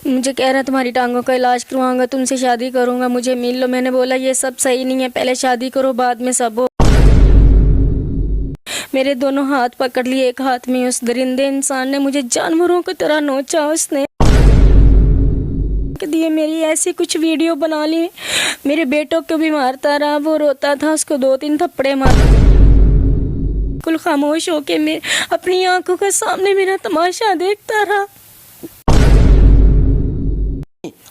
مجھے کہہ رہا تمہاری ٹانگوں کا علاج کرواؤں گا، تم سے شادی کروں گا، مجھے مل لو۔ میں نے بولا یہ سب صحیح نہیں ہے، پہلے شادی کرو بعد میں سب ہو۔ میرے دونوں ہاتھ پکڑ لیے، ایک ہاتھ میں اس درندے انسان نے مجھے جانوروں کی طرح نوچا، اس نے دیے میری ایسی کچھ ویڈیو بنا لی۔ میرے بیٹوں کو بھی مارتا رہا، وہ روتا تھا، اس کو 2-3 تھپڑے مار، بالکل خاموش ہو کے میں اپنی آنکھوں کے سامنے میرا تماشا دیکھتا رہا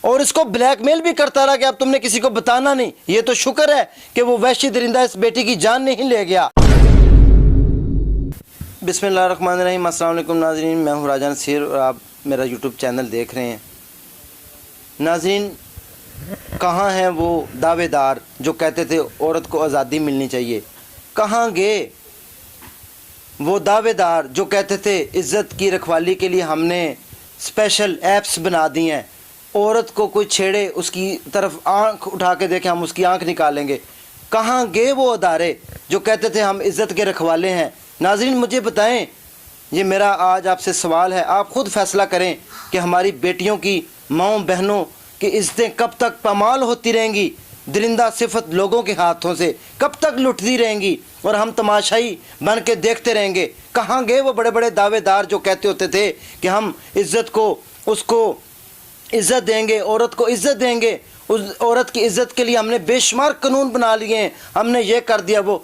اور اس کو بلیک میل بھی کرتا رہا کہ اب تم نے کسی کو بتانا نہیں۔ یہ تو شکر ہے کہ وہ وحشی درندہ اس بیٹی کی جان نہیں لے گیا۔ بسم اللہ الرحمن الرحیم۔ السلام علیکم ناظرین، میں ہوں راجہ نصیر اور آپ میرا یوٹیوب چینل دیکھ رہے ہیں۔ ناظرین، کہاں ہیں وہ دعوے دار جو کہتے تھے عورت کو آزادی ملنی چاہیے؟ کہاں گئے وہ دعوے دار جو کہتے تھے عزت کی رکھوالی کے لیے ہم نے اسپیشل ایپس بنا دی ہیں، عورت کو کوئی چھیڑے اس کی طرف آنکھ اٹھا کے دیکھیں ہم اس کی آنکھ نکالیں گے؟ کہاں گئے وہ ادارے جو کہتے تھے ہم عزت کے رکھوالے ہیں؟ ناظرین مجھے بتائیں، یہ میرا آج آپ سے سوال ہے، آپ خود فیصلہ کریں کہ ہماری بیٹیوں کی، ماؤں بہنوں کی عزتیں کب تک پامال ہوتی رہیں گی درندہ صفت لوگوں کے ہاتھوں سے؟ کب تک لٹتی رہیں گی اور ہم تماشائی بن کے دیکھتے رہیں گے؟ کہاں گئے وہ بڑے بڑے دعوے دار جو کہتے ہوتے تھے کہ ہم عزت کو، اس کو عزت دیں گے، عورت کو عزت دیں گے، اس عورت کی عزت کے لیے ہم نے بے شمار قانون بنا لیے ہیں، ہم نے یہ کر دیا وہ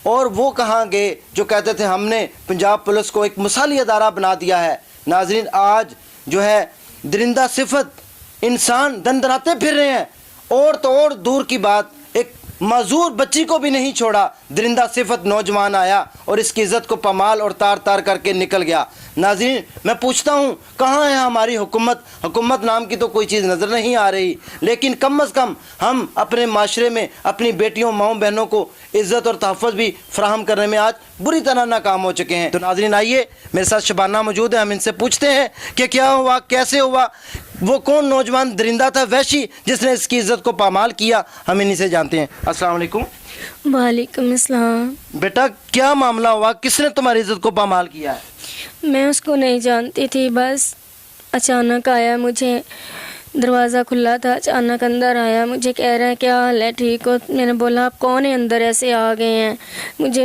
اور وہ کہاں گئے جو کہتے تھے ہم نے پنجاب پولیس کو ایک مثالی ادارہ بنا دیا ہے؟ ناظرین آج جو ہے درندہ صفت انسان دندناتے پھر رہے ہیں، اور تو اور دور کی بات ایک معذور بچی کو بھی نہیں چھوڑا، درندہ صفت نوجوان آیا اور اس کی عزت کو پامال اور تار تار کر کے نکل گیا۔ ناظرین میں پوچھتا ہوں کہاں ہے ہماری حکومت؟ حکومت نام کی تو کوئی چیز نظر نہیں آ رہی، لیکن کم از کم ہم اپنے معاشرے میں اپنی بیٹیوں ماؤں بہنوں کو عزت اور تحفظ بھی فراہم کرنے میں آج بری طرح ناکام ہو چکے ہیں۔ تو ناظرین آئیے، میرے ساتھ شبانہ موجود ہیں، ہم ان سے پوچھتے ہیں کہ کیا ہوا، کیسے ہوا، وہ کون نوجوان درندہ تھا وحشی جس نے اس کی عزت کو پامال کیا؟ ہم انہی سے جانتے ہیں۔ السلام علیکم۔ وعلیکم السلام۔ بیٹا کیا معاملہ ہوا، کس نے تمہاری عزت کو پامال کیا ہے؟ میں اس کو نہیں جانتی تھی، بس اچانک آیا، مجھے دروازہ کھلا تھا، اچانک اندر آیا، مجھے کہہ رہا ہے کیا حال ہے، ٹھیک ہو؟ میں نے بولا آپ کون ہیں اندر ایسے آ گئے ہیں؟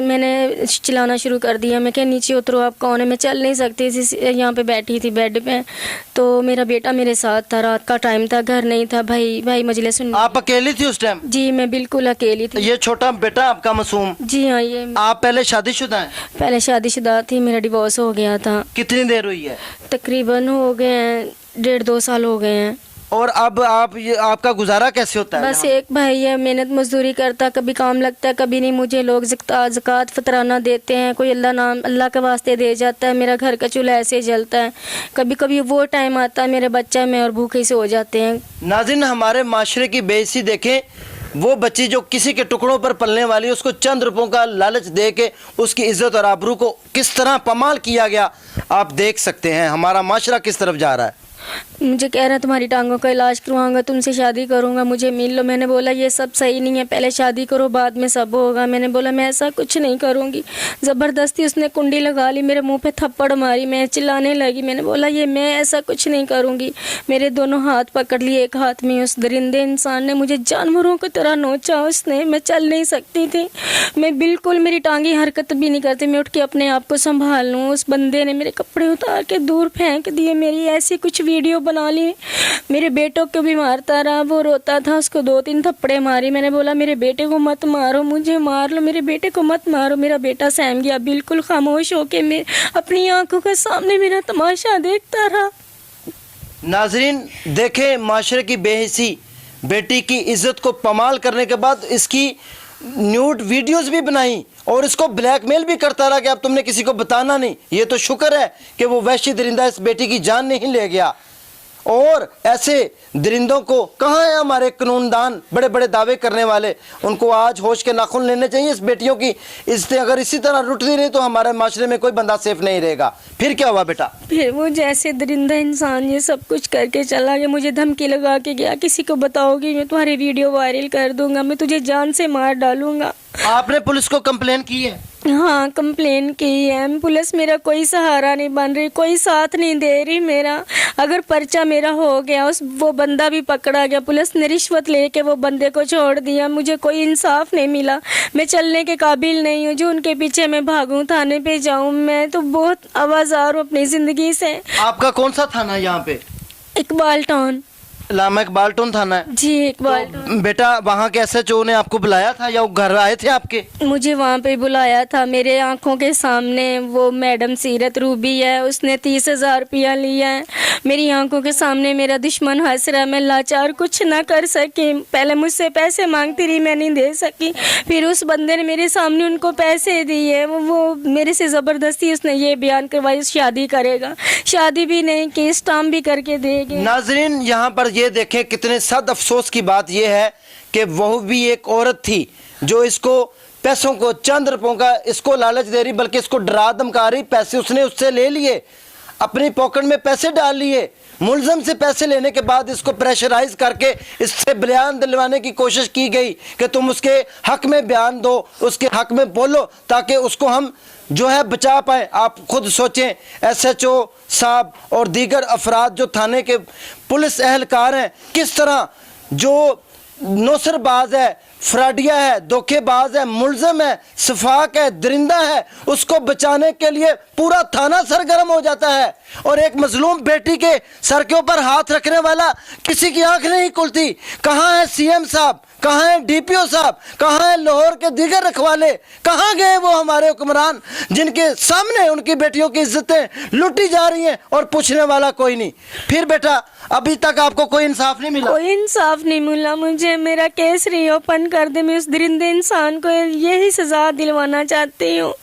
میں نے چلانا شروع کر دیا، میں کہ نیچے اترو، آپ کون ہیں؟ میں چل نہیں سکتی تھی، یہاں پہ بیٹھی تھی بیڈ پہ، تو میرا بیٹا میرے ساتھ تھا، رات کا ٹائم تھا، گھر نہیں تھا، بھائی مجلس سن۔ آپ اکیلی تھی اس ٹائم؟ جی میں بالکل اکیلی تھی۔ یہ چھوٹا بیٹا آپ کا معصوم؟ جی ہاں۔ یہ آپ پہلے شادی شدہ ہیں؟ پہلے شادی شدہ تھی، میرا ڈیورس ہو گیا تھا۔ کتنی دیر ہوئی ہے؟ تقریباً ہو گئے ہیں 1.5-2 سال ہو گئے ہیں۔ اور اب آپ کا گزارا کیسے ہوتا ہے؟ بس ایک بھائی ہے، محنت مزدوری کرتا، کبھی کام لگتا ہے کبھی نہیں، مجھے لوگ زکوٰۃ فطرانہ دیتے ہیں، کوئی اللہ کے واسطے دے جاتا ہے، میرا گھر کا چولہا ایسے جلتا ہے، کبھی کبھی وہ ٹائم آتا ہے میرے بچہ میں اور بھوکے سے ہو جاتے ہیں۔ ناظرین ہمارے معاشرے کی بے عزتی دیکھیں، وہ بچی جو کسی کے ٹکڑوں پر پلنے والی، اس کو چند روپوں کا لالچ دے کے اس کی عزت اور آبرو کو کس طرح پامال کیا گیا، آپ دیکھ سکتے ہیں ہمارا معاشرہ کس طرف جا رہا ہے۔ مجھے کہہ رہا تمہاری ٹانگوں کا علاج کرواؤں گا، تم سے شادی کروں گا، مجھے مل لو۔ میں نے بولا یہ سب صحیح نہیں ہے، پہلے شادی کرو بعد میں سب ہوگا۔ میں نے بولا میں ایسا کچھ نہیں کروں گی۔ زبردستی اس نے کنڈی لگا لی، میرے منہ پہ تھپڑ ماری، میں چلانے لگی، میں نے بولا میں ایسا کچھ نہیں کروں گی۔ میرے دونوں ہاتھ پکڑ لیے، ایک ہاتھ میں اس درندے انسان نے مجھے جانوروں کی طرح نوچا، اس نے، میں چل نہیں سکتی تھی، میں بالکل، میری ٹانگیں حرکت بھی نہیں کرتی، میں اٹھ کے اپنے آپ کو سنبھال لوں۔ اس بندے نے میرے کپڑے اتار کے دور پھینک دیے، میری ایسی کچھ ویڈیو بنا لی، میرے بیٹوں کو بھی مارتا رہا، وہ روتا تھا، اس کو 2-3 تھپڑے ماری۔ میں نے بولا میرے بیٹے کو مت مارو، مجھے مار لو، میرے بیٹے کو مت مارو۔ میرا بیٹا سہم گیا، بالکل خاموش ہو کے میں اپنی آنکھوں کے سامنے میرا تماشا دیکھتا رہا۔ ناظرین دیکھیں معاشرے کی بے حسی، بیٹی کی عزت کو پامال کرنے کے بعد اس کی نیوڈ ویڈیوز بھی بنائیں اور اس کو بلیک میل بھی کرتا رہا کہ اب تم نے کسی کو بتانا نہیں۔ یہ تو شکر ہے کہ وہ وحشی درندہ اس بیٹی کی جان نہیں لے گیا۔ اور ایسے درندوں کو کہاں ہیں ہمارے قانون دان، بڑے بڑے دعوے کرنے والے؟ ان کو آج ہوش کے ناخن لینے چاہیے۔ اس بیٹیوں کی عزتیں اگر اسی طرح لٹتی رہی تو ہمارے معاشرے میں کوئی بندہ سیف نہیں رہے گا۔ پھر کیا ہوا بیٹا؟ پھر وہ جیسے درندہ انسان یہ سب کچھ کر کے چلا گیا، مجھے دھمکی لگا کے گیا، کسی کو بتاؤ گی میں تمہاری ویڈیو وائرل کر دوں گا، میں تجھے جان سے مار ڈالوں گا۔ आपने पुलिस को कंप्लेन की है? हाँ कंप्लेन की है, पुलिस मेरा कोई सहारा नहीं बन रही, कोई साथ नहीं दे रही मेरा। अगर पर्चा मेरा हो गया, उस वो बंदा भी पकड़ा गया, पुलिस ने रिश्वत लेके वो बंदे को छोड़ दिया, मुझे कोई इंसाफ नहीं मिला। मैं चलने के काबिल नहीं हूँ जो उनके पीछे मैं भागूं, थाने पे जाऊँ। मैं तो बहुत आवाज़ार हूँ अपनी ज़िंदगी से। आपका कौन सा थाना है यहाँ पे? इकबाल टाउन। लामा इकबाल टाउन थाना है। जी इकबाल टाउन। बेटा वहाँ के एसएचओ ने आपको बुलाया था या वो घर आए थे आपके? मुझे वहाँ पे बुलाया था, मेरे आंखों के सामने वो मैडम सीरत रूबी है, उसने 30,000 रुपया लिया है। मेरी आंखों के सामने मेरा दुश्मन हंस रहा है, मैं लाचार कुछ ना कर सकी। पहले मुझसे पैसे मांगती रही, मैं नहीं दे सकी। फिर उस बंदे ने मेरे सामने उनको पैसे दिए, वो मेरे से ज़बरदस्ती उसने ये बयान करवाई शादी करेगा। शादी भी नहीं की, स्टाम्प भी करके देंगे। नाजरीन यहाँ पर ये देखें कितने सद अफसोस की बात ये है कि वह भी एक औरत थी जो इसको पैसों को, चंद रुपयों का इसको लालच दे रही, बल्कि इसको डरा धमका रही। पैसे उसने उससे ले लिए, अपनी पॉकेट में पैसे डाल लिए। मुलजम से पैसे लेने के बाद इसको प्रेशराइज करके इससे बयान दिलवाने की कोशिश की गई कि तुम उसके हक में बयान दो, उसके हक में बोलो, ताकि उसको हम जो है बचा पाए। आप खुद सोचें, एसएचओ साहब और दीगर अफराद जो थाने के पुलिस एहलकार हैं, किस तरह जो नौसरबाज है, फ्राडिया है, धोखेबाज है, मुलजम है, सफाक है, दरिंदा है, उसको बचाने के लिए पूरा थाना सरगर्म हो जाता है। और एक मजलूम बेटी के सर के ऊपर हाथ रखने वाला किसी की आंख नहीं खुलती। कहाँ है सीएम साहब, कहाँ है डीपीओ साहब, कहाँ है लाहौर के दीगर रखवाले, कहाँ गए वो हमारे हुक्मरान जिनके सामने उनकी बेटियों की इज्जतें लूटी जा रही हैं और पूछने वाला कोई नहीं। फिर बेटा अभी तक आपको कोई इंसाफ नहीं मिला? कोई इंसाफ नहीं मिला मुझे। मेरा केस रीओपन कर दे, मैं उस दरिंदे इंसान को यही सजा दिलवाना चाहती हूँ।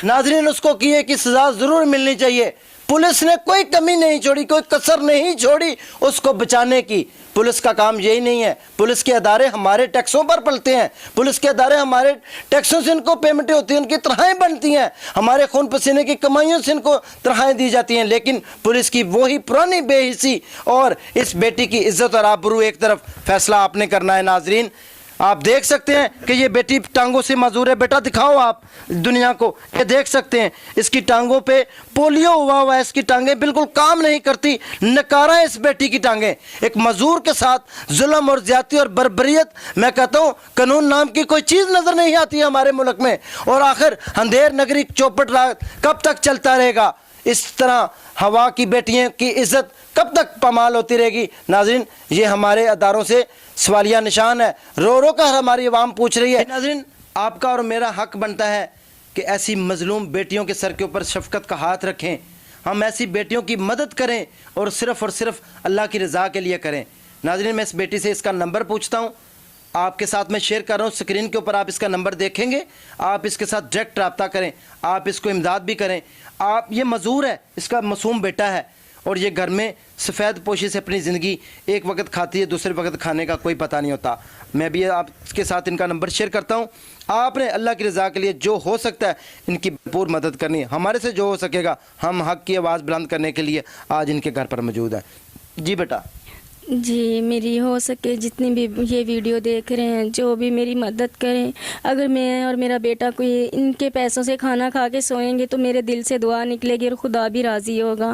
नाजरीन उसको किए की सजा जरूर मिलनी चाहिए। पुलिस ने कोई कमी नहीं छोड़ी, कोई कसर नहीं छोड़ी उसको बचाने की। पुलिस का काम यही नहीं है। पुलिस के अदारे हमारे टैक्सों पर पलते हैं, पुलिस के अदारे हमारे टैक्सों से इनको पेमेंटें होती हैं, उनकी तनख्वाहें बनती हैं, हमारे खून पसीने की कमाइयों से इनको तनख्वाहें दी जाती हैं। लेकिन पुलिस की वही पुरानी बेहिसी और इस बेटी की इज्जत और आबरू एक तरफ फैसला आपने करना है। नाजरीन आप देख सकते हैं कि ये बेटी टांगों से मजूर है। बेटा दिखाओ आप दुनिया को, ये देख सकते हैं इसकी टांगों पे पोलियो हुआ है, इसकी टांगें बिल्कुल काम नहीं करती, नकारा है इस बेटी की टांगें। एक मजूर के साथ जुल्म और ज्यादती और बर्बरियत, मैं कहता हूँ कानून नाम की कोई चीज़ नज़र नहीं आती है हमारे मुल्क में। और आखिर अंधेर नगरी चौपट रात कब तक चलता रहेगा? इस तरह हवा की बेटियों की इज्जत कब तक पामाल होती रहेगी? नाजरीन ये हमारे अदारों से सवालिया निशान है, रो रो कर हमारी आवाम पूछ रही है। नाजरीन आपका और मेरा हक बनता है कि ऐसी मजलूम बेटियों के सर के ऊपर शफकत का हाथ रखें, हम ऐसी बेटियों की मदद करें और सिर्फ अल्लाह की रज़ा के लिए करें। नाजरीन मैं इस बेटी से इसका नंबर पूछता हूँ, आपके साथ मैं शेयर कर रहा हूँ, स्क्रीन के ऊपर आप इसका नंबर देखेंगे, आप इसके साथ डायरेक्ट रब्ता करें, आप इसको इमदाद भी करें। आप ये मजूर है, इसका मासूम बेटा है और ये घर में सफ़ेद पोशी से अपनी ज़िंदगी एक वक्त खाती है, दूसरे वक्त खाने का कोई पता नहीं होता। मैं भी आपके साथ इनका नंबर शेयर करता हूँ। आपने अल्लाह की रज़ा के लिए जो हो सकता है इनकी भरपूर मदद करनी है। हमारे से जो हो सकेगा हम हक़ की आवाज़ बुलंद करने के लिए आज इनके घर पर मौजूद हैं। जी बेटा। जी मेरी हो सके जितनी भी ये वीडियो देख रहे हैं जो भी मेरी मदद करें। अगर मैं और मेरा बेटा कोई इनके पैसों से खाना खा के सोएंगे तो मेरे दिल से दुआ निकलेगी और खुदा भी राज़ी होगा।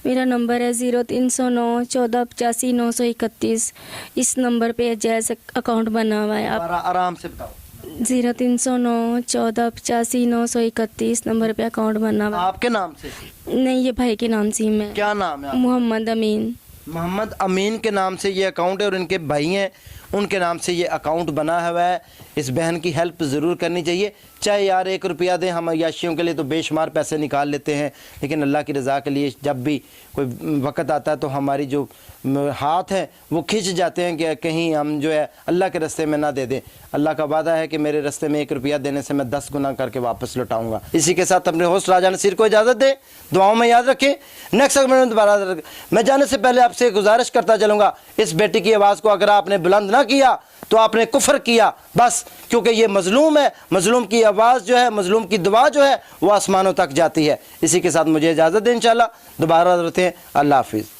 मेरा नंबर है 0309 14 85 931। इस नंबर पे जैसे अकाउंट बना हुआ है। आप आराम से बताओ। 0309 14 85 931 नंबर पे अकाउंट बना हुआ है। आपके नाम से? नहीं ये भाई के नाम से मैं। क्या नाम है? मोहम्मद अमीन। मोहम्मद अमीन के नाम से ये अकाउंट है और इनके भाई हैं उनके नाम से ये अकाउंट बना हुआ है। इस बहन की हेल्प ज़रूर करनी चाहिए, चाहे यार 1 रुपया दें। हम अय्याशियों के लिए तो बेशुमार पैसे निकाल लेते हैं, लेकिन अल्लाह की रज़ा के लिए जब भी कोई वक्त आता है तो हमारी जो हाथ हैं वो खिंच जाते हैं कि कहीं हम जो है अल्लाह के रास्ते में ना दे दें। अल्लाह का वादा है कि मेरे रास्ते में 1 रुपया देने से मैं 10 गुना करके वापस लौटाऊंगा। इसी के साथ अपने होस्ट राजा नसीर को इजाज़त दें, दुआओं में याद रखें। नेक्स्ट सेगमेंट में दोबारा मैं जाने से पहले आपसे गुजारिश करता चलूँगा, इस बेटी की आवाज़ को अगर आपने बुलंद ना किया तो आपने कुफ्र किया बस, क्योंकि ये मजलूम है। मजलूम की आवाज़ जो है, मजलूम की दुआ जो है वो आसमानों तक जाती है। इसी के साथ मुझे इजाज़त दें, इंशाल्लाह दोबारा रहते हैं। अल्लाह हाफिज़।